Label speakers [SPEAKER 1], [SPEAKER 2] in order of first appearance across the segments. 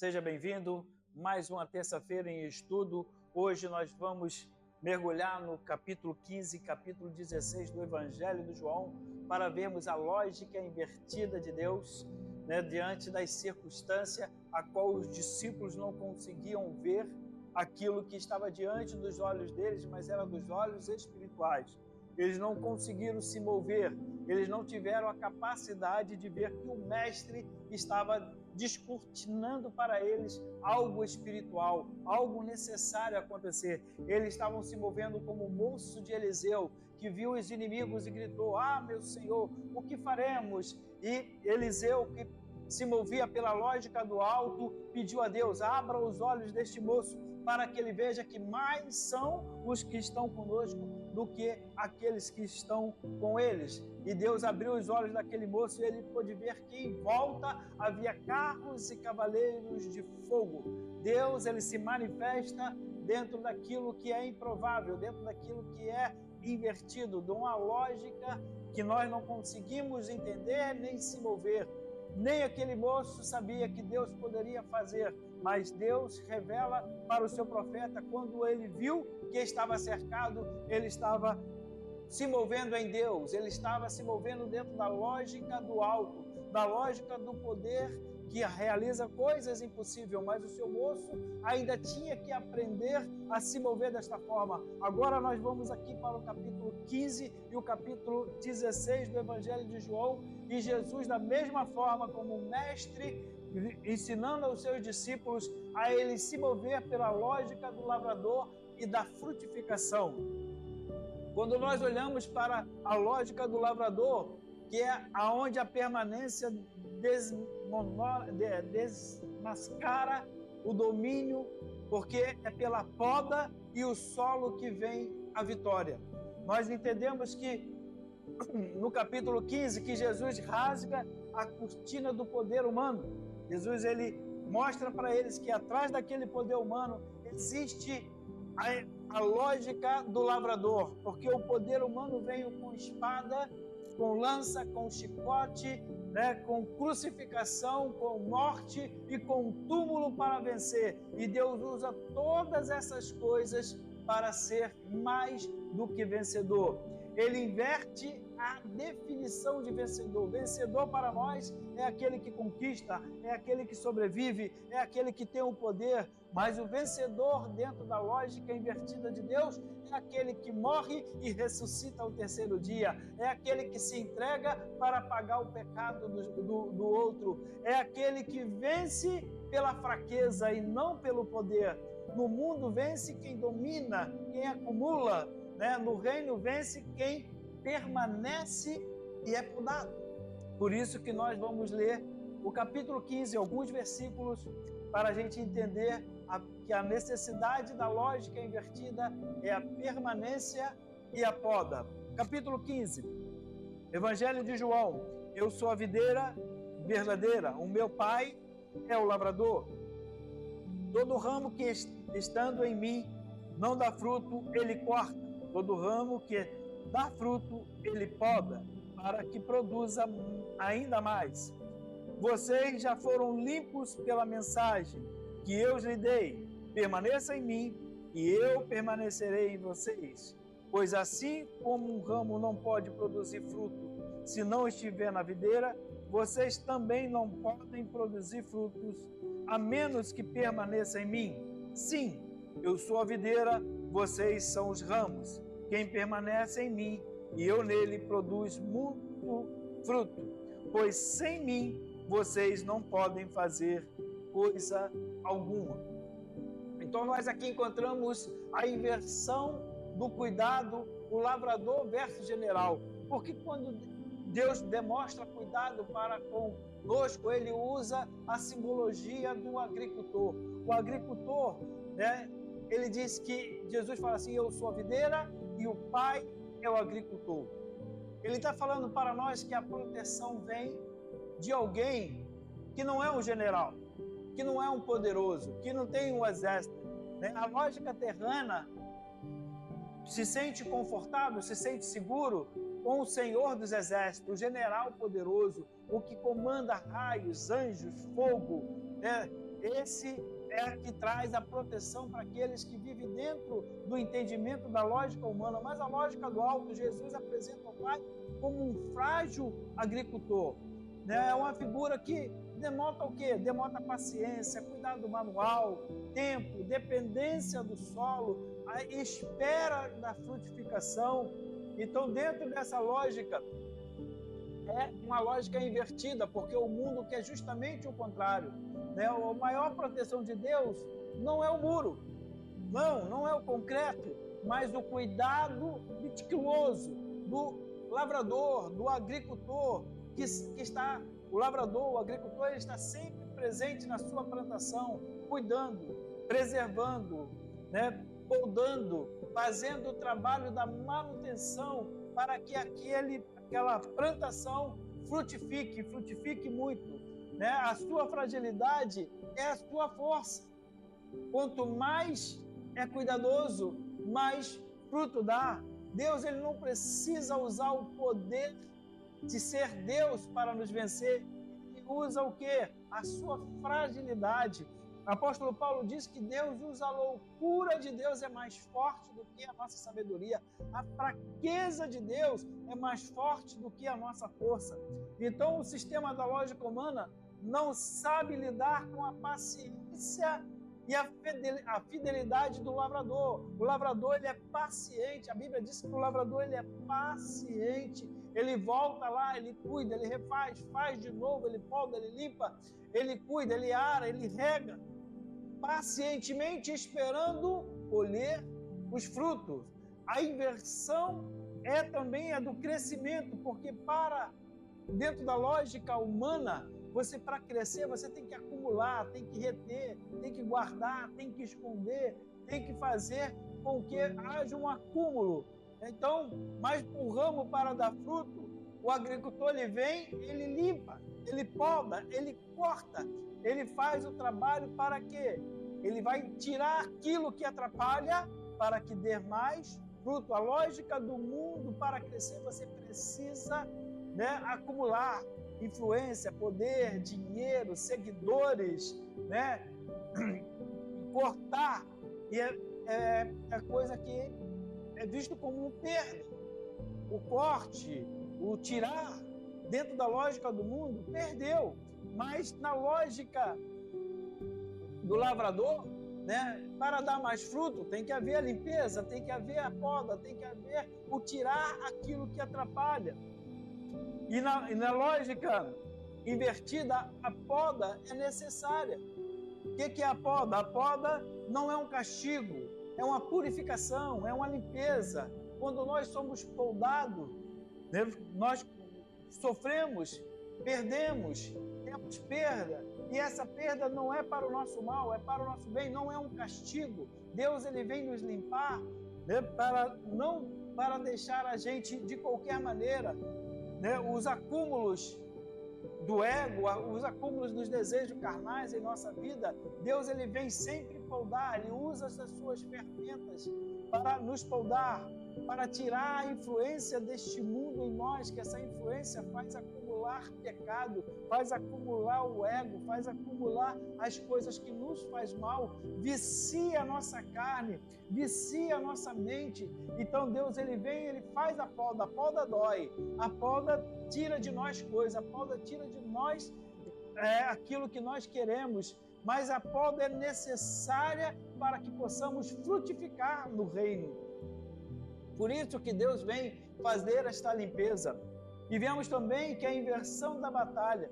[SPEAKER 1] Seja bem-vindo, mais uma terça-feira em estudo. Hoje nós vamos mergulhar no capítulo 15 e capítulo 16 do Evangelho de João para vermos a lógica invertida de Deus, diante das circunstâncias a qual os discípulos não conseguiam ver aquilo que estava diante dos olhos deles, mas era dos olhos espirituais. Eles não conseguiram se mover, eles não tiveram a capacidade de ver que o Mestre estava descortinando para eles algo espiritual, algo necessário a acontecer. Eles estavam se movendo como o moço de Eliseu, que viu os inimigos e gritou: "Ah, meu Senhor, o que faremos?" E Eliseu, que se movia pela lógica do alto, pediu a Deus: "Abra os olhos deste moço, para que ele veja que mais são os que estão conosco do que aqueles que estão com eles." E Deus abriu os olhos daquele moço e ele pôde ver que em volta havia carros e cavaleiros de fogo. Deus, ele se manifesta dentro daquilo que é improvável, dentro daquilo que é invertido, de uma lógica que nós não conseguimos entender nem se mover. Nem aquele moço sabia que Deus poderia fazer, mas Deus revela para o seu profeta quando ele viu que estava cercado, ele estava se movendo em Deus, ele estava se movendo dentro da lógica do alto, da lógica do poder que realiza coisas impossíveis, mas o seu moço ainda tinha que aprender a se mover desta forma. Agora nós vamos aqui para o capítulo 15 e o capítulo 16 do Evangelho de João, e Jesus, da mesma forma como o mestre, ensinando aos seus discípulos a eles se mover pela lógica do lavrador e da frutificação. Quando nós olhamos para a lógica do lavrador, que é aonde a permanência desmascara o domínio, porque é pela poda e o solo que vem a vitória. Nós entendemos que no capítulo 15 que Jesus rasga a cortina do poder humano. Jesus, ele mostra para eles que atrás daquele poder humano existe a lógica do lavrador, porque o poder humano veio com espada, com lança, com chicote, com crucificação, com morte e com túmulo para vencer. E Deus usa todas essas coisas para ser mais do que vencedor. Ele inverte a definição de vencedor. Vencedor para nós é aquele que conquista, é aquele que sobrevive, é aquele que tem o poder. Mas o vencedor, dentro da lógica invertida de Deus, é aquele que morre e ressuscita ao terceiro dia. É aquele que se entrega para pagar o pecado do outro. É aquele que vence pela fraqueza e não pelo poder. No mundo vence quem domina, quem acumula. No reino vence quem permanece e é podado. Por isso que nós vamos ler o capítulo 15, alguns versículos, para a gente entender que a necessidade da lógica invertida é a permanência e a poda. Capítulo 15, Evangelho de João. Eu sou a videira verdadeira, o meu pai é o lavrador. Todo ramo que estando em mim não dá fruto, ele corta. Todo ramo que dá fruto, ele poda, para que produza ainda mais. Vocês já foram limpos pela mensagem que eu lhes dei. Permaneça em mim e eu permanecerei em vocês. Pois assim como um ramo não pode produzir fruto se não estiver na videira, vocês também não podem produzir frutos a menos que permaneça em mim. Sim, eu sou a videira, vocês são os ramos. Quem permanece em mim e eu nele produz muito fruto, pois sem mim vocês não podem fazer coisa alguma. Então nós aqui encontramos a inversão do cuidado, o lavrador versus general. Porque quando Deus demonstra cuidado para conosco, ele usa a simbologia do agricultor. O agricultor, ele diz que Jesus fala assim: eu sou a videira e o pai é o agricultor. Ele está falando para nós que a proteção vem de alguém que não é um general, que não é um poderoso, que não tem um exército. A lógica terrena se sente confortável, se sente seguro com o Senhor dos Exércitos, o general poderoso, o que comanda raios, anjos, fogo, esse é que traz a proteção para aqueles que vivem dentro do entendimento da lógica humana, mas a lógica do alto, Jesus apresenta o Pai como um frágil agricultor, né? É uma figura que denota o quê? Denota paciência, cuidado manual, tempo, dependência do solo, a espera da frutificação. Então, dentro dessa lógica, é uma lógica invertida, porque o mundo quer justamente o contrário, né? A maior proteção de Deus não é o muro, não é o concreto, mas o cuidado meticuloso do lavrador, do agricultor, que está, o lavrador, o agricultor, ele está sempre presente na sua plantação, cuidando, preservando, né? Podando, fazendo o trabalho da manutenção para que aquela plantação frutifique muito, né? A sua fragilidade é a sua força. Quanto mais é cuidadoso, mais fruto dá. Deus, ele não precisa usar o poder de ser Deus para nos vencer. Ele usa o quê? A sua fragilidade. O apóstolo Paulo diz que Deus usa a loucura de Deus é mais forte do que a nossa sabedoria. A fraqueza de Deus é mais forte do que a nossa força. Então, o sistema da lógica humana não sabe lidar com a paciência e a fidelidade do lavrador. O lavrador, ele é paciente. A Bíblia diz que o lavrador, ele é paciente. Ele volta lá, ele cuida, ele refaz, faz de novo, ele poda, ele limpa, ele cuida, ele ara, ele rega, pacientemente esperando colher os frutos. A inversão também é do crescimento, porque dentro da lógica humana, para crescer, você tem que acumular, tem que reter, tem que guardar, tem que esconder, tem que fazer com que haja um acúmulo. Então, mas o ramo para dar fruto, o agricultor, ele vem, ele limpa, ele poda, ele corta, ele faz o trabalho para quê? Ele vai tirar aquilo que atrapalha para que dê mais fruto. A lógica do mundo, para crescer, você precisa, né, acumular influência, poder, dinheiro, seguidores, né? Cortar, e é coisa que é visto como um perda. O corte, o tirar, dentro da lógica do mundo, perdeu. Mas na lógica do lavrador, né, para dar mais fruto, tem que haver a limpeza, tem que haver a poda, tem que haver o tirar aquilo que atrapalha. E na lógica invertida, a poda é necessária. O que é a poda? A poda não é um castigo, é uma purificação, é uma limpeza. Quando nós somos podados, né, nós sofremos, perdemos, temos perda. E essa perda não é para o nosso mal, é para o nosso bem, não é um castigo. Deus, ele vem nos limpar, né, não para deixar a gente de qualquer maneira, né, os acúmulos do ego, os acúmulos dos desejos carnais em nossa vida. Deus, ele vem sempre poldar, ele usa as suas ferramentas para nos poldar, para tirar a influência deste mundo em nós, que essa influência faz acumular pecado, faz acumular o ego, faz acumular as coisas que nos faz mal, vicia a nossa carne, vicia a nossa mente. Então Deus, ele vem, ele faz a poda dói, a poda tira de nós coisas, a poda tira de nós aquilo que nós queremos, mas a poda é necessária para que possamos frutificar no reino. Por isso que Deus vem fazer esta limpeza. E vemos também que a inversão da batalha.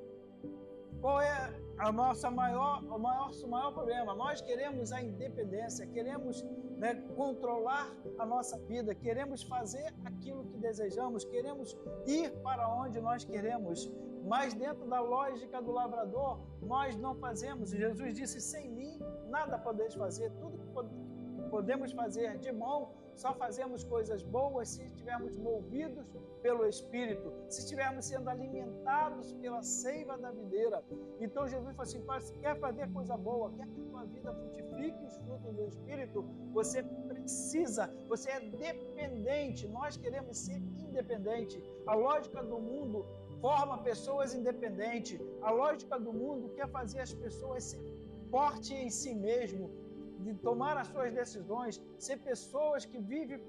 [SPEAKER 1] Qual é o nosso maior problema? Nós queremos a independência, queremos, né, controlar a nossa vida, queremos fazer aquilo que desejamos, queremos ir para onde nós queremos, mas dentro da lógica do lavrador, nós não fazemos. Jesus disse: sem mim nada podeis fazer, tudo que podemos fazer de mão, só fazemos coisas boas se estivermos movidos pelo Espírito, se estivermos sendo alimentados pela seiva da videira. Então Jesus falou assim: quer fazer coisa boa, quer que a tua vida frutifique os frutos do Espírito, você é dependente. Nós queremos ser independentes. A lógica do mundo forma pessoas independentes. A lógica do mundo quer fazer as pessoas ser forte em si mesmo, de tomar as suas decisões, ser pessoas que vivem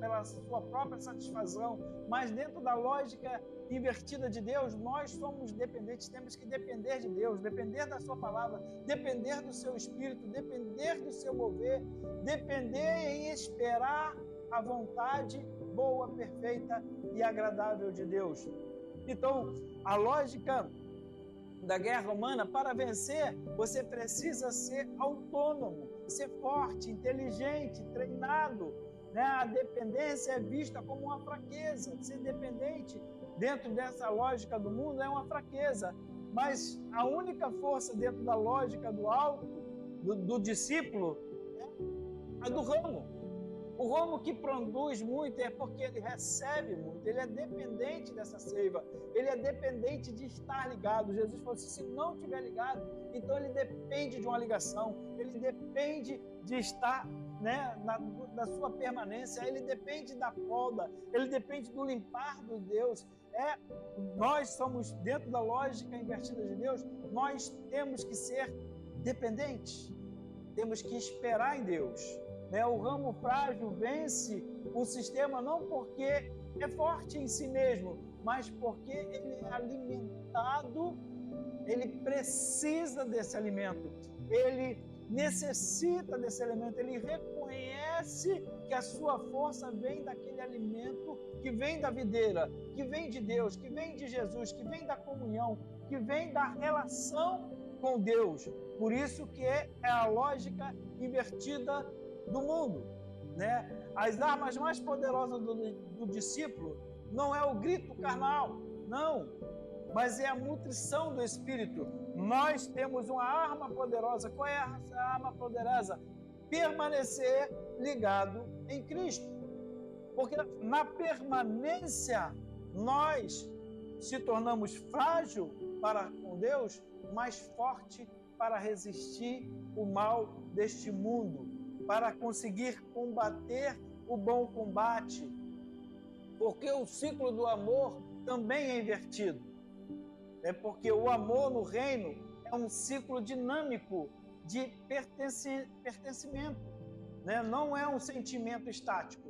[SPEAKER 1] pela sua própria satisfação, mas dentro da lógica invertida de Deus, nós somos dependentes, temos que depender de Deus, depender da sua palavra, depender do seu espírito, depender do seu mover, depender em esperar a vontade boa, perfeita e agradável de Deus. Então, a lógica da guerra humana, para vencer, você precisa ser autônomo, ser forte, inteligente, treinado, né? A dependência é vista como uma fraqueza. Ser dependente dentro dessa lógica do mundo é uma fraqueza, mas a única força dentro da lógica do alto, do discípulo, é a do ramo. O ramo que produz muito é porque ele recebe muito, ele é dependente dessa seiva, ele é dependente de estar ligado. Jesus falou assim, se não estiver ligado, então ele depende de uma ligação, ele depende de estar, né, da sua permanência, ele depende da poda, ele depende do limpar do Deus. Nós somos, dentro da lógica invertida de Deus, nós temos que ser dependentes, temos que esperar em Deus. O ramo frágil vence o sistema não porque é forte em si mesmo, mas porque ele é alimentado, ele precisa desse alimento, ele necessita desse alimento, ele reconhece que a sua força vem daquele alimento que vem da videira, que vem de Deus, que vem de Jesus, que vem da comunhão, que vem da relação com Deus. Por isso que é a lógica invertida do mundo, né? As armas mais poderosas do discípulo não é o grito carnal, não, mas é a nutrição do Espírito. Nós temos uma arma poderosa. Qual é essa arma poderosa? Permanecer ligado em Cristo, porque na permanência nós se tornamos frágil para com Deus, mas forte para resistir o mal deste mundo, para conseguir combater o bom combate, porque o ciclo do amor também é invertido. É porque o amor no reino é um ciclo dinâmico de pertencimento, né? Não é um sentimento estático.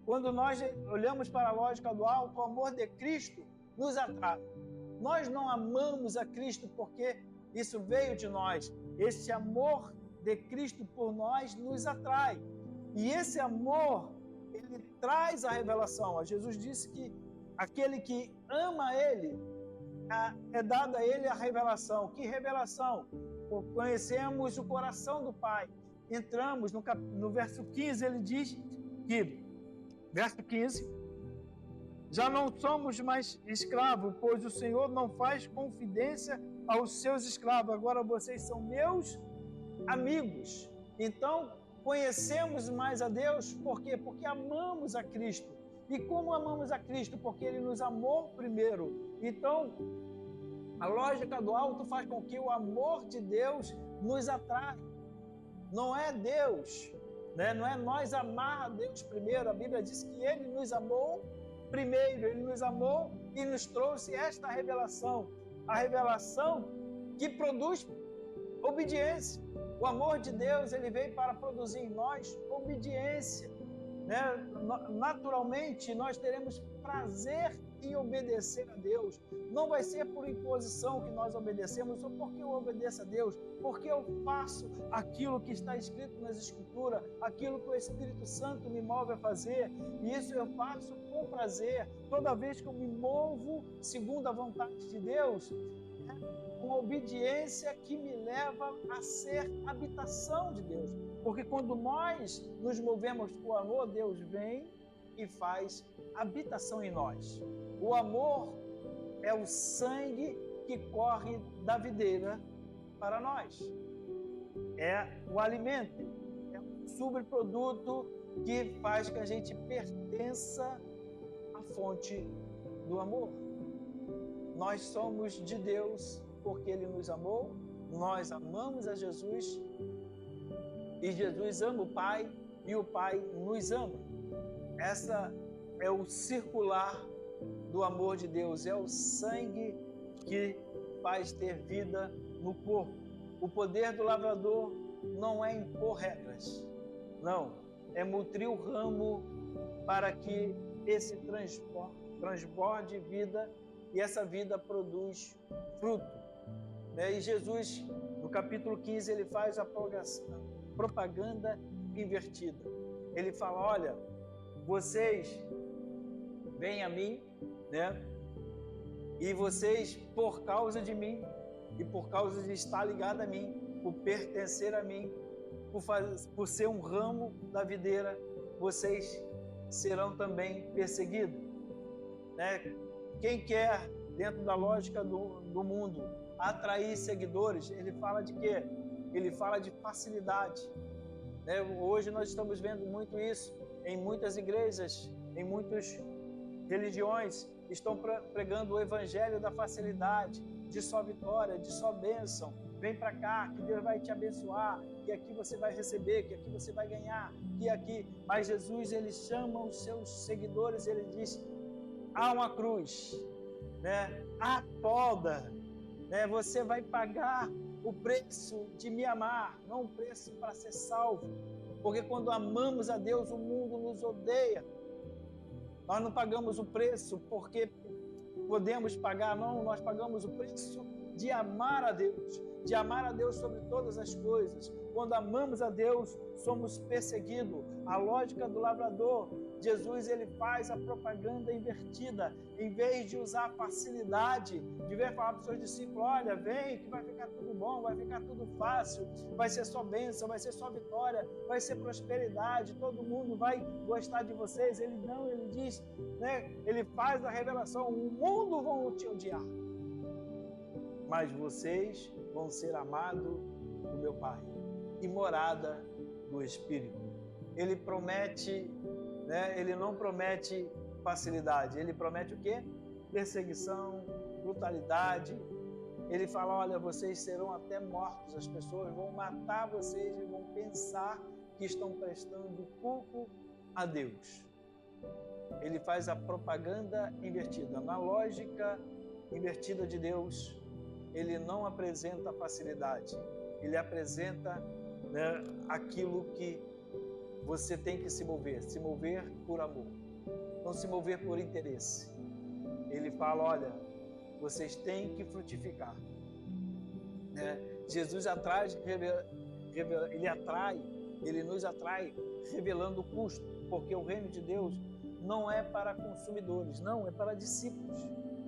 [SPEAKER 1] Quando nós olhamos para a lógica do alto, o amor de Cristo nos atrai. Nós não amamos a Cristo porque isso veio de nós. Esse amor de Cristo por nós nos atrai. E esse amor, ele traz a revelação. Jesus disse que aquele que ama Ele, é dada a Ele a revelação. Que revelação? Conhecemos o coração do Pai. Entramos no verso 15, ele diz que, verso 15, já não somos mais escravos, pois o Senhor não faz confidência aos seus escravos. Agora vocês são meus amigos. Então, conhecemos mais a Deus, por quê? Porque amamos a Cristo. E como amamos a Cristo? Porque Ele nos amou primeiro. Então, a lógica do alto faz com que o amor de Deus nos atraia. Não é Deus, né? Não é nós amar a Deus primeiro. A Bíblia diz que Ele nos amou primeiro. Ele nos amou e nos trouxe esta revelação. A revelação que produz obediência. O amor de Deus, ele veio para produzir em nós obediência, né? Naturalmente, nós teremos prazer em obedecer a Deus. Não vai ser por imposição que nós obedecemos, só porque eu obedeço a Deus, porque eu faço aquilo que está escrito nas Escrituras, aquilo que o Espírito Santo me move a fazer, e isso eu faço com prazer. Toda vez que eu me movo segundo a vontade de Deus, uma obediência que me leva a ser habitação de Deus. Porque quando nós nos movemos com amor, Deus vem e faz habitação em nós. O amor é o sangue que corre da videira para nós. É o alimento, é o subproduto que faz que a gente pertença à fonte do amor. Nós somos de Deus porque Ele nos amou, nós amamos a Jesus e Jesus ama o Pai e o Pai nos ama. Essa é o circular do amor de Deus, é o sangue que faz ter vida no corpo. O poder do lavrador não é impor regras, não, é nutrir o ramo para que esse transborde vida e essa vida produz fruto. E Jesus, no capítulo 15, ele faz a propaganda invertida. Ele fala, olha, vocês vêm a mim, né? E vocês, por causa de mim, e por causa de estar ligado a mim, por pertencer a mim, por ser um ramo da videira, vocês serão também perseguidos. Né? Quem quer, dentro da lógica do mundo, atrair seguidores, ele fala de quê? Ele fala de facilidade. Né? Hoje nós estamos vendo muito isso em muitas igrejas, em muitas religiões, estão pregando o evangelho da facilidade, de só vitória, de só bênção. Vem para cá, que Deus vai te abençoar, que aqui você vai receber, que aqui você vai ganhar, que aqui... Mas Jesus, ele chama os seus seguidores, ele diz, há uma cruz, né? Há poda, né? Você vai pagar o preço de me amar, não o preço para ser salvo. Porque quando amamos a Deus, o mundo nos odeia. Nós não pagamos o preço porque podemos pagar, não, nós pagamos o preço de amar a Deus sobre todas as coisas. Quando amamos a Deus, somos perseguidos. A lógica do lavrador, Jesus, ele faz a propaganda invertida. Em vez de usar a facilidade, de vir falar para os seus discípulos, olha, vem que vai ficar tudo bom, vai ficar tudo fácil, vai ser só bênção, vai ser só vitória, vai ser prosperidade, todo mundo vai gostar de vocês. Ele não, ele diz, né? Ele faz a revelação, o mundo vão te odiar, mas vocês vão ser amados do meu Pai e morada do Espírito. Ele promete, né? Ele não promete facilidade, ele promete o quê? Perseguição, brutalidade. Ele fala, olha, vocês serão até mortos, as pessoas vão matar vocês e vão pensar que estão prestando culto a Deus. Ele faz a propaganda invertida. Na lógica invertida de Deus, ele não apresenta facilidade, ele apresenta, né, aquilo que você tem que se mover por amor, não se mover por interesse. Ele fala, olha, vocês têm que frutificar. Né? Jesus ele nos atrai revelando o custo, porque o reino de Deus não é para consumidores, não, é para discípulos.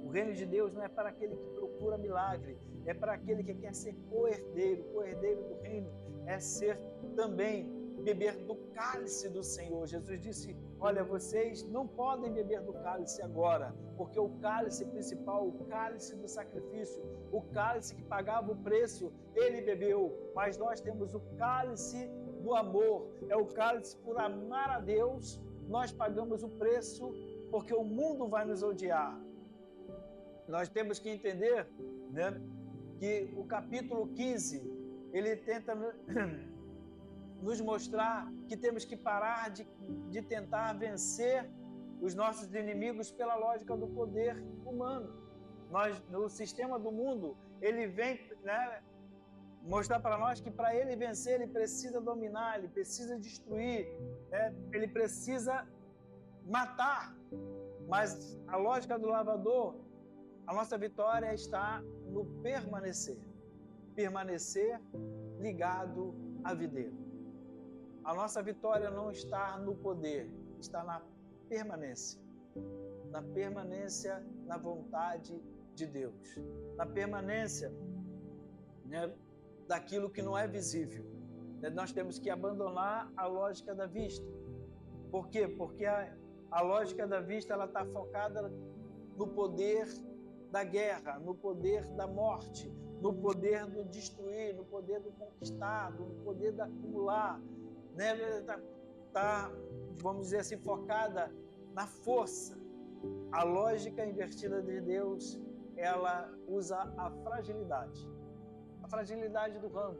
[SPEAKER 1] O reino de Deus não é para aquele que procura milagre, é para aquele que quer ser co-herdeiro. Co-herdeiro do reino é ser também, beber do cálice do Senhor. Jesus disse, olha, vocês não podem beber do cálice agora, porque o cálice principal, o cálice do sacrifício, o cálice que pagava o preço, ele bebeu. Mas nós temos o cálice do amor, é o cálice por amar a Deus. Nós pagamos o preço porque o mundo vai nos odiar. Nós temos que entender, né, que o capítulo 15, ele tenta nos mostrar que temos que parar de tentar vencer os nossos inimigos pela lógica do poder humano. No sistema do mundo, ele vem, né, mostrar para nós que para ele vencer, ele precisa dominar, ele precisa destruir, né, ele precisa matar. Mas a lógica do lavrador, a nossa vitória está no permanecer. Permanecer ligado à videira. A nossa vitória não está no poder, está na permanência. Na permanência na vontade de Deus. Na permanência, né, daquilo que não é visível. Nós temos que abandonar a lógica da vista. Por quê? Porque a lógica da vista está focada no poder da guerra, no poder da morte, no poder do destruir, no poder do conquistar, no poder do acumular. Né? Vamos dizer assim, focada na força. A lógica invertida de Deus, ela usa a fragilidade do ramo,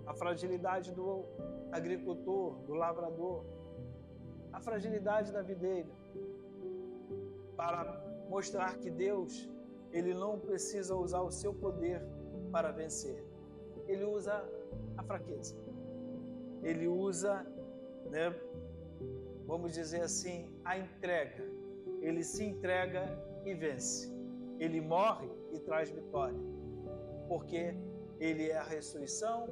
[SPEAKER 1] a fragilidade do agricultor, do lavrador, a fragilidade da videira, para mostrar que Deus, ele não precisa usar o seu poder para vencer. ele usa a fraqueza. Ele usa, né, vamos dizer assim, a entrega. Ele se entrega e vence. Ele morre e traz vitória, porque ele é a ressurreição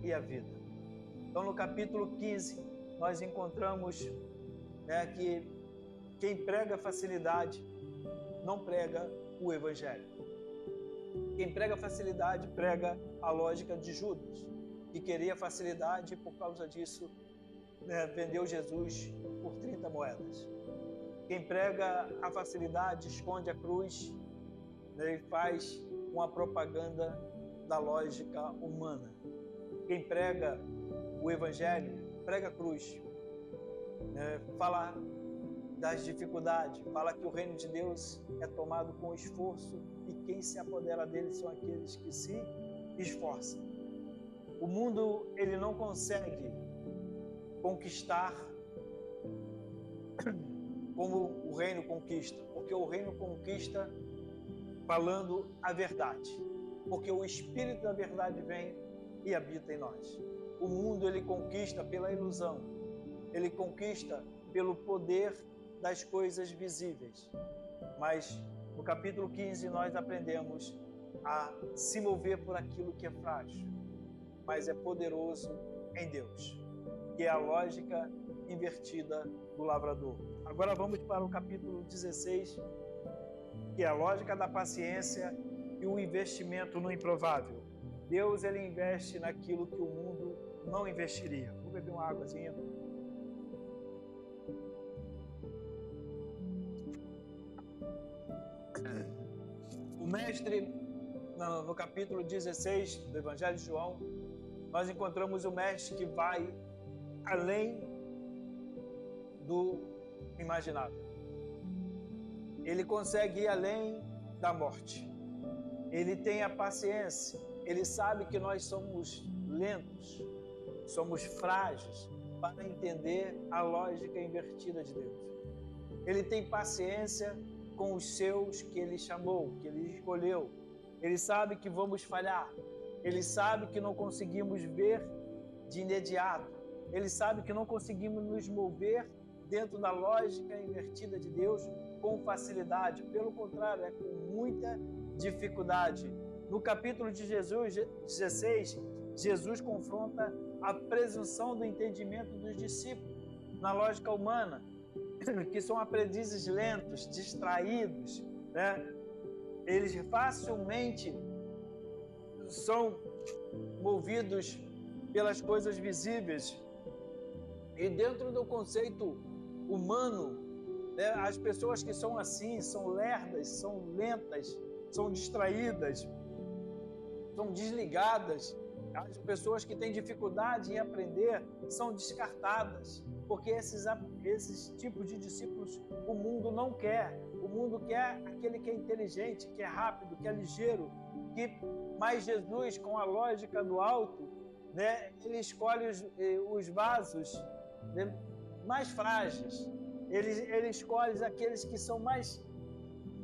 [SPEAKER 1] e a vida. Então, no capítulo 15, nós encontramos, né, que quem prega facilidade não prega o evangelho. Quem prega facilidade prega a lógica de Judas, que queria facilidade e por causa disso, né, vendeu Jesus por 30 moedas. Quem prega a facilidade esconde a cruz, né, e faz uma propaganda da lógica humana. Quem prega o evangelho prega a cruz, né, fala das dificuldades, fala que o reino de Deus é tomado com esforço e quem se apodera dele são aqueles que se esforçam. O mundo, ele não consegue conquistar como o reino conquista, porque o reino conquista falando a verdade, porque o Espírito da verdade vem e habita em nós. O mundo, ele conquista pela ilusão, ele conquista pelo poder das coisas visíveis, mas no capítulo 15 nós aprendemos a se mover por aquilo que é frágil, mas é poderoso em Deus, que é a lógica invertida do lavrador. Agora vamos para o capítulo 16, que é a lógica da paciência e o investimento no improvável. Deus, ele investe naquilo que o mundo não investiria. Vou beber uma águazinha. O mestre, no capítulo 16 do Evangelho de João, nós encontramos o mestre que vai além do imaginável. Ele consegue ir além da morte. Ele tem a paciência. Ele sabe que nós somos lentos, somos frágeis para entender a lógica invertida de Deus. Ele tem paciência com os seus que ele chamou, que ele escolheu. Ele sabe que vamos falhar. Ele sabe que não conseguimos ver de imediato. Ele sabe que não conseguimos nos mover dentro da lógica invertida de Deus com facilidade. Pelo contrário, é com muita dificuldade. No capítulo de Jesus 16, Jesus confronta a presunção do entendimento dos discípulos na lógica humana, que são aprendizes lentos, distraídos, né? Eles facilmente são movidos pelas coisas visíveis. E dentro do conceito humano, né, as pessoas que são assim, são lerdas, são lentas, são distraídas, são desligadas. As pessoas que têm dificuldade em aprender são descartadas, porque esses tipos de discípulos o mundo não quer. O mundo quer aquele que é inteligente, que é rápido, que é ligeiro, mas Jesus, com a lógica do alto, né, ele escolhe os vasos, né, mais frágeis. Ele escolhe aqueles que são mais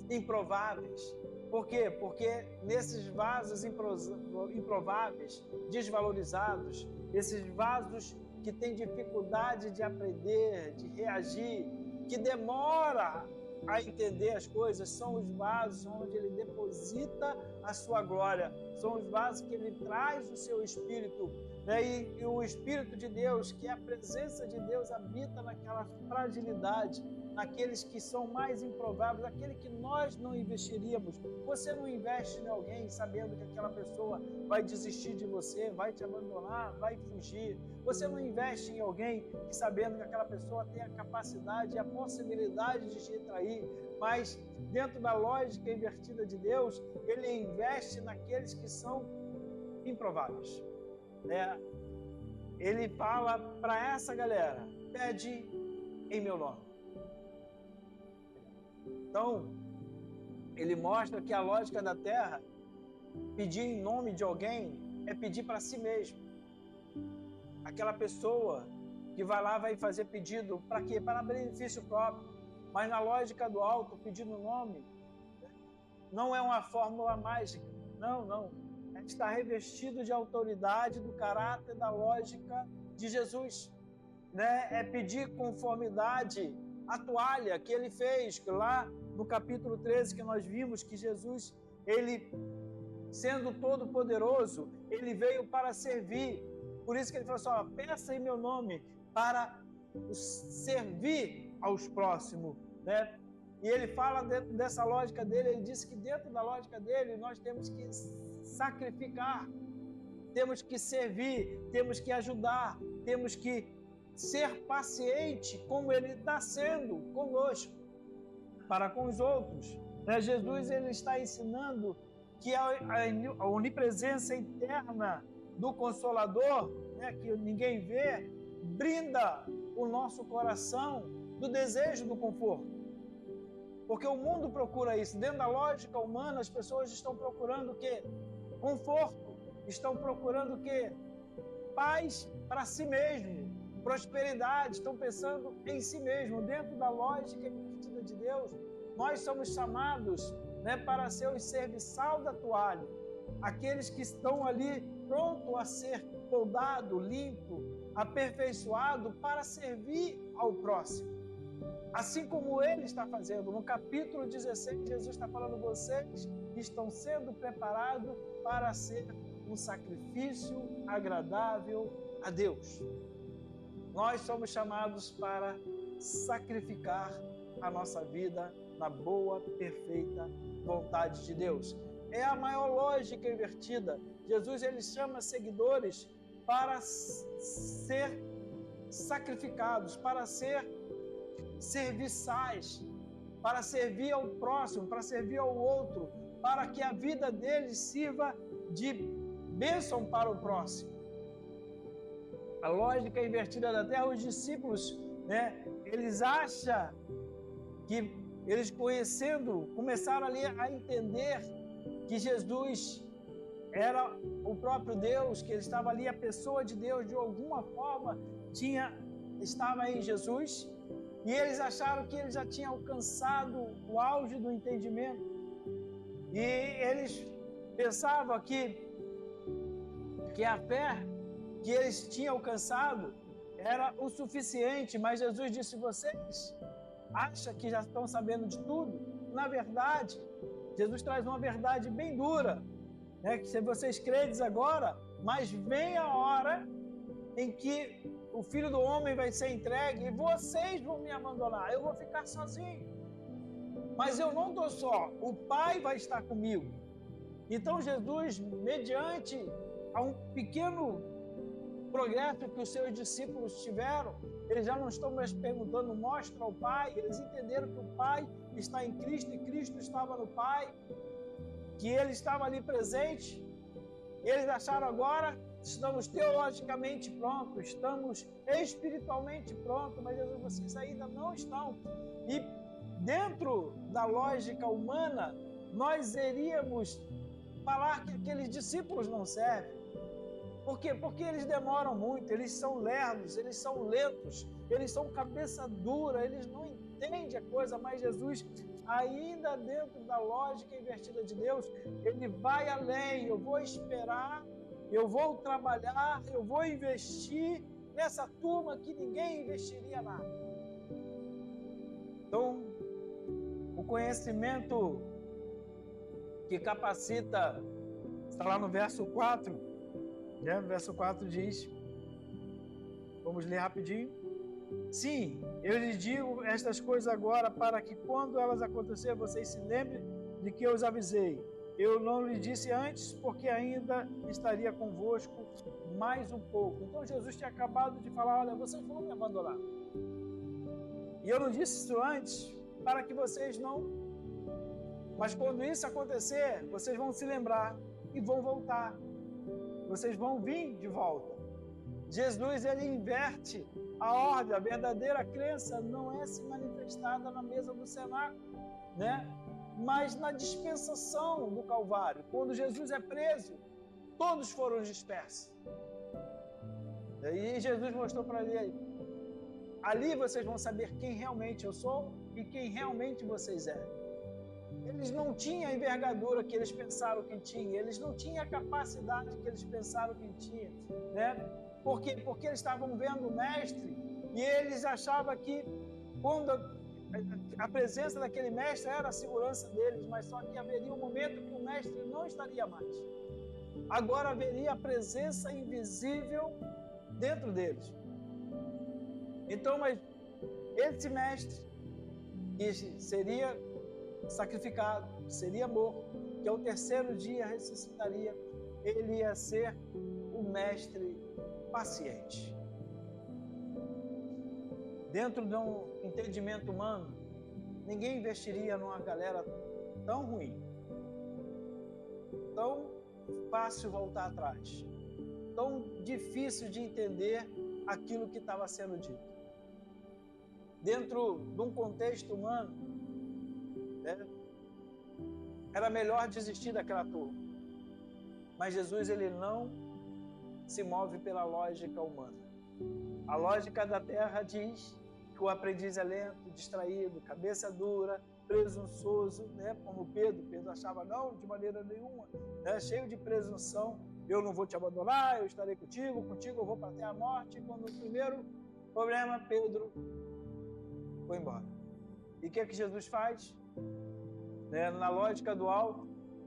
[SPEAKER 1] improváveis. Por quê? Porque nesses vasos improváveis, desvalorizados, esses vasos que têm dificuldade de aprender, de reagir, que demora a entender as coisas, são os vasos onde ele deposita a sua glória, são os vasos que ele traz o seu Espírito, né? E o Espírito de Deus, que é a presença de Deus, habita naquela fragilidade, naqueles que são mais improváveis, aquele que nós não investiríamos. Você não investe em alguém sabendo que aquela pessoa vai desistir de você, vai te abandonar, vai fugir. Você não investe em alguém que sabendo que aquela pessoa tem a capacidade e a possibilidade de te trair, mas dentro da lógica invertida de Deus, ele investe naqueles que são improváveis, né? Ele fala para essa galera: pede em meu nome. Então, ele mostra que a lógica da terra, pedir em nome de alguém, é pedir para si mesmo. Aquela pessoa que vai lá vai fazer pedido para quê? Para benefício próprio. Mas na lógica do alto, pedir no nome não é uma fórmula mágica. Não. estar revestido de autoridade, do caráter, da lógica de Jesus, né? É pedir conformidade à toalha que ele fez, que lá no capítulo 13 que nós vimos que Jesus, ele sendo todo poderoso, ele veio para servir. Por isso que ele falou assim, ó, peça em meu nome para servir aos próximos, né? E ele fala dentro dessa lógica dele, ele disse que dentro da lógica dele nós temos que sacrificar, temos que servir, temos que ajudar, temos que ser paciente como ele está sendo conosco, para com os outros. Né? Jesus ele está ensinando que a onipresença interna do Consolador, né, que ninguém vê, brinda o nosso coração do desejo do conforto. Porque o mundo procura isso. Dentro da lógica humana, as pessoas estão procurando o quê? Conforto. Estão procurando o quê? Paz para si mesmo. Prosperidade. Estão pensando em si mesmo. Dentro da lógica invertida de Deus, nós somos chamados, né, para ser o serviçal da toalha. Aqueles que estão ali pronto a ser poldado, limpo, aperfeiçoado para servir ao próximo. Assim como ele está fazendo. No capítulo 16, Jesus está falando, vocês estão sendo preparados para ser um sacrifício agradável a Deus. Nós somos chamados para sacrificar a nossa vida na boa, perfeita vontade de Deus. É a maior lógica invertida. Jesus ele chama seguidores para ser sacrificados, para ser serviçais, para servir ao próximo, para servir ao outro, para que a vida deles sirva de bênção para o próximo. A lógica invertida da terra, os discípulos, né, eles acham que eles conhecendo, começaram ali a entender que Jesus era o próprio Deus, que ele estava ali, a pessoa de Deus, de alguma forma, estava em Jesus, e eles acharam que ele já tinha alcançado o auge do entendimento, e eles pensavam que a fé que eles tinham alcançado era o suficiente, mas Jesus disse, vocês acham que já estão sabendo de tudo? Na verdade, Jesus traz uma verdade bem dura, né? Que se vocês credes agora, mas vem a hora em que o Filho do Homem vai ser entregue e vocês vão me abandonar, eu vou ficar sozinho. Mas eu não estou só, o Pai vai estar comigo. Então Jesus, mediante a um pequeno progresso que os seus discípulos tiveram, eles já não estão mais perguntando, mostra ao Pai, eles entenderam que o Pai está em Cristo e Cristo estava no Pai, que ele estava ali presente. Eles acharam agora, estamos teologicamente prontos, estamos espiritualmente prontos, mas Jesus, vocês ainda não estão. E dentro da lógica humana, nós iríamos falar que aqueles discípulos não servem. Por quê? Porque eles demoram muito, eles são lerdos, eles são lentos, eles são cabeça dura, eles não entendem a coisa, mas Jesus, ainda dentro da lógica invertida de Deus, ele vai além. Eu vou esperar, eu vou trabalhar, eu vou investir nessa turma que ninguém investiria nada. Então, o conhecimento que capacita, está lá no verso 4, né? Verso 4 diz, vamos ler rapidinho. Sim, eu lhes digo estas coisas agora para que quando elas acontecerem, vocês se lembrem de que eu os avisei. Eu não lhes disse antes porque ainda estaria convosco mais um pouco. Então Jesus tinha acabado de falar, olha, vocês vão me abandonar. E eu não disse isso antes para que vocês não... Mas quando isso acontecer, vocês vão se lembrar e vão voltar. Vocês vão vir de volta. Jesus, ele inverte a ordem. A verdadeira crença não é se manifestada na mesa do cenáculo, né? Mas na dispensação do Calvário. Quando Jesus é preso, todos foram dispersos. E Jesus mostrou para ele, ali vocês vão saber quem realmente eu sou e quem realmente vocês é. Eles não tinham a envergadura que eles pensaram que tinham, eles não tinham a capacidade que eles pensaram que tinham, né? Por quê? Porque eles estavam vendo o mestre e eles achavam que quando a presença daquele mestre era a segurança deles, mas só que haveria um momento que o mestre não estaria mais. Agora haveria a presença invisível dentro deles. Então, mas esse mestre que seria sacrificado, seria morto, que ao terceiro dia ressuscitaria, ele ia ser o mestre paciente. Dentro de um entendimento humano, ninguém investiria numa galera tão ruim, tão fácil voltar atrás, tão difícil de entender aquilo que estava sendo dito. Dentro de um contexto humano, né, era melhor desistir daquela turma. Mas Jesus, ele não se move pela lógica humana. A lógica da terra diz que o aprendiz é lento, distraído, cabeça dura, presunçoso, né? Como Pedro achava, não, de maneira nenhuma, né? Cheio de presunção, eu não vou te abandonar, eu estarei contigo eu vou para até a morte. E quando o primeiro problema, Pedro foi embora. E o que é que Jesus faz? Né? Na lógica do alto,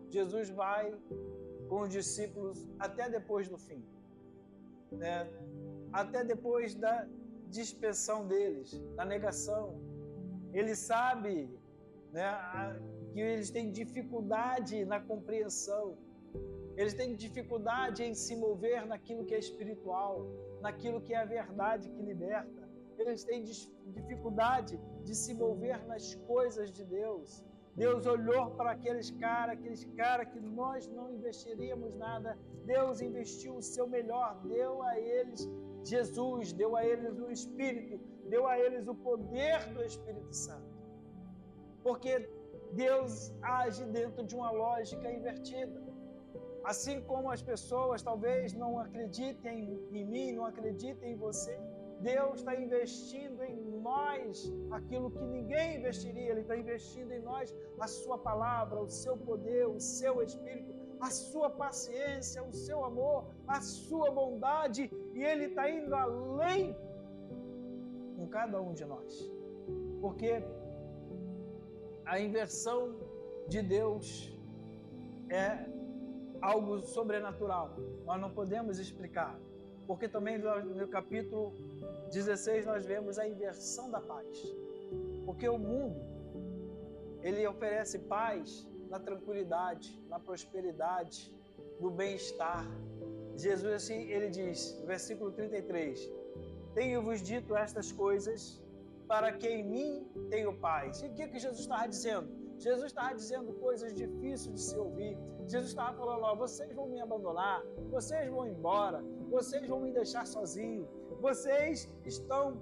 [SPEAKER 1] Jesus vai com os discípulos até depois do fim, né? Até depois da dispersão deles, da negação. Ele sabe, né, que eles têm dificuldade na compreensão, eles têm dificuldade em se mover naquilo que é espiritual, naquilo que é a verdade que liberta. Eles têm dificuldade de se mover nas coisas de Deus. Deus olhou para aqueles caras que nós não investiríamos nada. Deus investiu o seu melhor, deu a eles Jesus, deu a eles o Espírito, deu a eles o poder do Espírito Santo. Porque Deus age dentro de uma lógica invertida. Assim como as pessoas talvez não acreditem em mim, não acreditem em você, Deus está investindo em nós aquilo que ninguém investiria. Ele está investindo em nós a sua palavra, o seu poder, o seu Espírito, a sua paciência, o seu amor, a sua bondade, e Ele está indo além com cada um de nós. Porque a inversão de Deus é algo sobrenatural. Nós não podemos explicar. Porque também no capítulo 16 nós vemos a inversão da paz. Porque o mundo, ele oferece paz na tranquilidade, na prosperidade, no bem-estar. Jesus, assim, ele diz, no versículo 33, tenho-vos dito estas coisas para que em mim tenham paz. E o que Jesus estava dizendo? Jesus estava dizendo coisas difíceis de se ouvir. Jesus estava falando, ó, vocês vão me abandonar, vocês vão embora, vocês vão me deixar sozinho, vocês estão,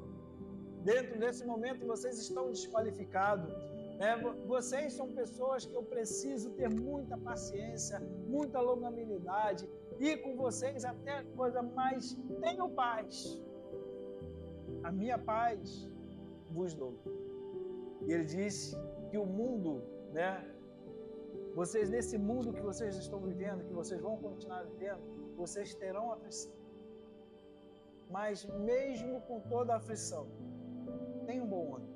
[SPEAKER 1] dentro desse momento, vocês estão desqualificados. Vocês são pessoas que eu preciso ter muita paciência, muita longanimidade, e com vocês até coisa mais, tenho paz. A minha paz vos dou. E ele disse que o mundo, né? Vocês, nesse mundo que vocês estão vivendo, que vocês vão continuar vivendo, vocês terão aflição. Mas mesmo com toda a aflição, tenha um bom ânimo.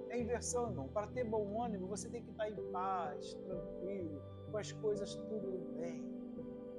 [SPEAKER 1] É inversão, irmão. Para ter bom ânimo, você tem que estar em paz, tranquilo, com as coisas tudo bem,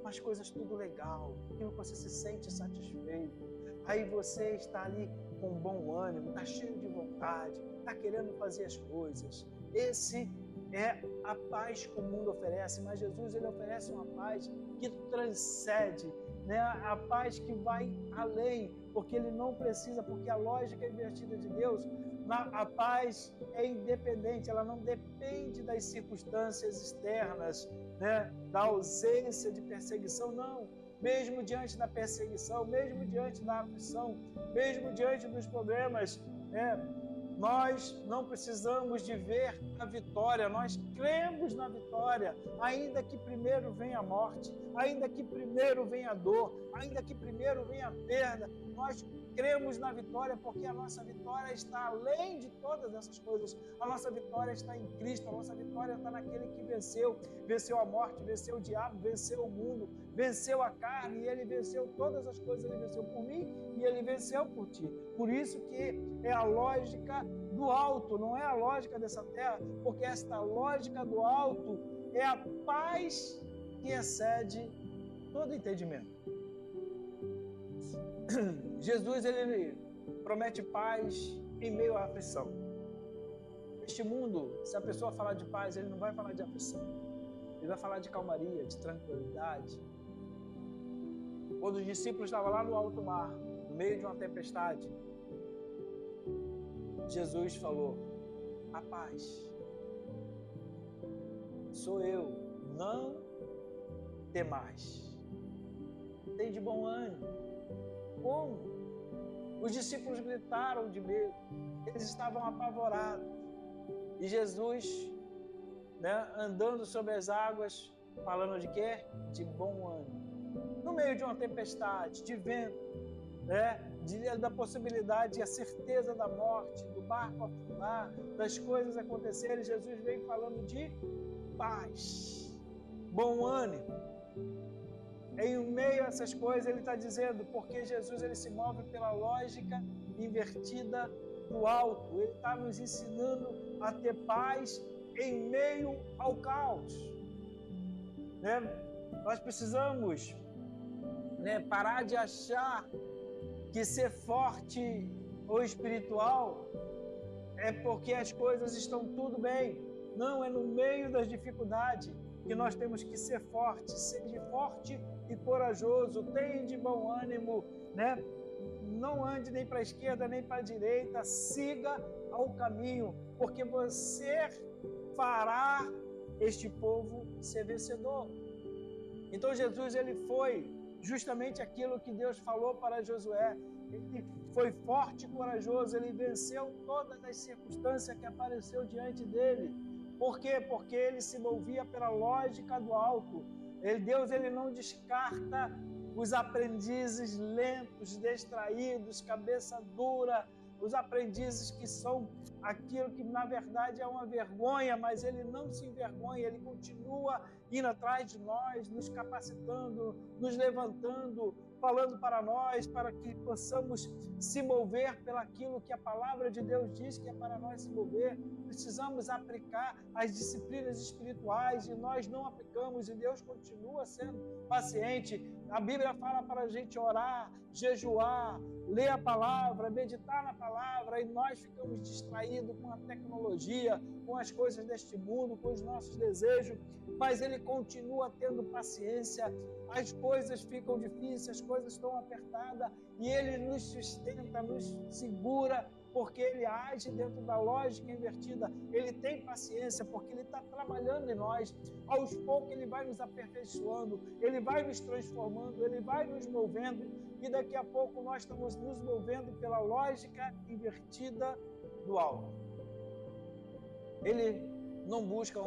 [SPEAKER 1] com as coisas tudo legal, aquilo que você se sente satisfeito. Aí você está ali com bom ânimo, está cheio de vontade, está querendo fazer as coisas. Esse é a paz que o mundo oferece, mas Jesus, ele oferece uma paz que transcende, né? A paz que vai além, porque ele não precisa, porque a lógica invertida de Deus, a paz é independente, ela não depende das circunstâncias externas, né? Da ausência de perseguição, não. Mesmo diante da perseguição, mesmo diante da aflição, mesmo diante dos problemas, né? Nós não precisamos de ver a vitória, nós cremos na vitória, ainda que primeiro venha a morte, ainda que primeiro venha a dor, ainda que primeiro venha a perda, nós cremos na vitória, porque a nossa vitória está além de todas essas coisas. A nossa vitória está em Cristo, a nossa vitória está naquele que venceu a morte, venceu o diabo, venceu o mundo, venceu a carne, e ele venceu todas as coisas, ele venceu por mim e ele venceu por ti. Por isso que é a lógica do alto, não é a lógica dessa terra, porque esta lógica do alto é a paz que excede todo entendimento. Jesus, ele promete paz em meio à aflição. Neste mundo, se a pessoa falar de paz, ele não vai falar de aflição. Ele vai falar de calmaria, de tranquilidade. Quando os discípulos estavam lá no alto mar, no meio de uma tempestade, Jesus falou: a paz sou eu, não temais. Tem de bom ânimo. Como? Os discípulos gritaram de medo, eles estavam apavorados. E Jesus, andando sobre as águas, falando de quê? De bom ânimo. No meio de uma tempestade, de vento, da possibilidade, a certeza da morte, do barco afundar, das coisas acontecerem, Jesus vem falando de paz, bom ânimo. Em meio a essas coisas, ele está dizendo, porque Jesus ele se move pela lógica invertida do alto. Ele está nos ensinando a ter paz em meio ao caos. Nós precisamos parar de achar que ser forte ou espiritual é porque as coisas estão tudo bem. Não, é no meio das dificuldades que nós temos que ser forte. Seja forte e corajoso, tenha de bom ânimo, Não ande nem para a esquerda nem para a direita, siga ao caminho, porque você fará este povo ser vencedor. Então Jesus, ele foi justamente aquilo que Deus falou para Josué. Ele foi forte e corajoso, ele venceu todas as circunstâncias que apareceu diante dele. Por quê? Porque ele se movia pela lógica do alto. Deus, ele não descarta os aprendizes lentos, distraídos, cabeça dura, os aprendizes que são aquilo que na verdade é uma vergonha, mas ele não se envergonha, ele continua indo atrás de nós, nos capacitando, nos levantando, falando para nós, para que possamos se mover pelaquilo que a palavra de Deus diz que é para nós se mover. Precisamos aplicar as disciplinas espirituais e nós não aplicamos, e Deus continua sendo paciente. A Bíblia fala para a gente orar, jejuar, ler a palavra, meditar na palavra, e nós ficamos distraídos com a tecnologia, com as coisas deste mundo, com os nossos desejos, mas ele continua tendo paciência. As coisas ficam difíceis, as coisas estão apertadas, e ele nos sustenta, nos segura, porque ele age dentro da lógica invertida. Ele tem paciência, porque ele está trabalhando em nós. Aos poucos ele vai nos aperfeiçoando, ele vai nos transformando, ele vai nos movendo, e daqui a pouco nós estamos nos movendo pela lógica invertida do alto. Ele não busca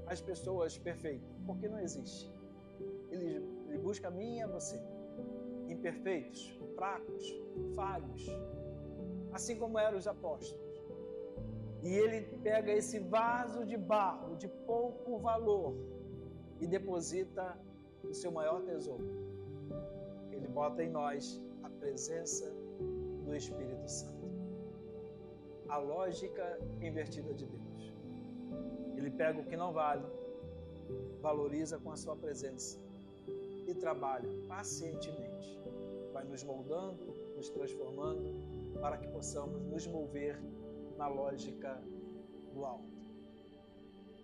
[SPEAKER 1] as pessoas perfeitas, porque não existe. Ele busca a mim e a você, imperfeitos, fracos, falhos, assim como eram os apóstolos. E ele pega esse vaso de barro de pouco valor e deposita o seu maior tesouro. Ele bota em nós a presença do Espírito Santo. A lógica invertida de Deus. Ele pega o que não vale, valoriza com a sua presença e trabalha pacientemente. Vai nos moldando, nos transformando, para que possamos nos mover na lógica do alto.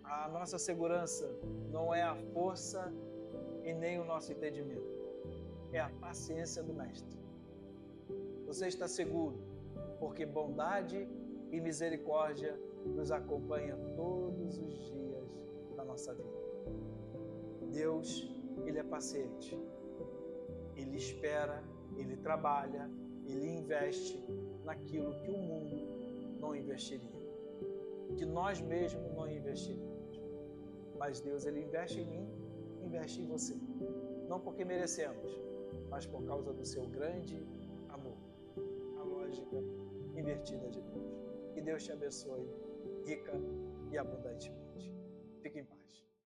[SPEAKER 1] A nossa segurança não é a força e nem o nosso entendimento, é a paciência do Mestre. Você está seguro, porque bondade e misericórdia nos acompanham todos os dias da nossa vida. Deus, ele é paciente, ele espera, ele trabalha, ele investe naquilo que o mundo não investiria, que nós mesmos não investiríamos. Mas Deus, ele investe em mim, investe em você. Não porque merecemos, mas por causa do seu grande amor. mágica invertida de Deus. Que Deus te abençoe rica e abundantemente. Fique em paz.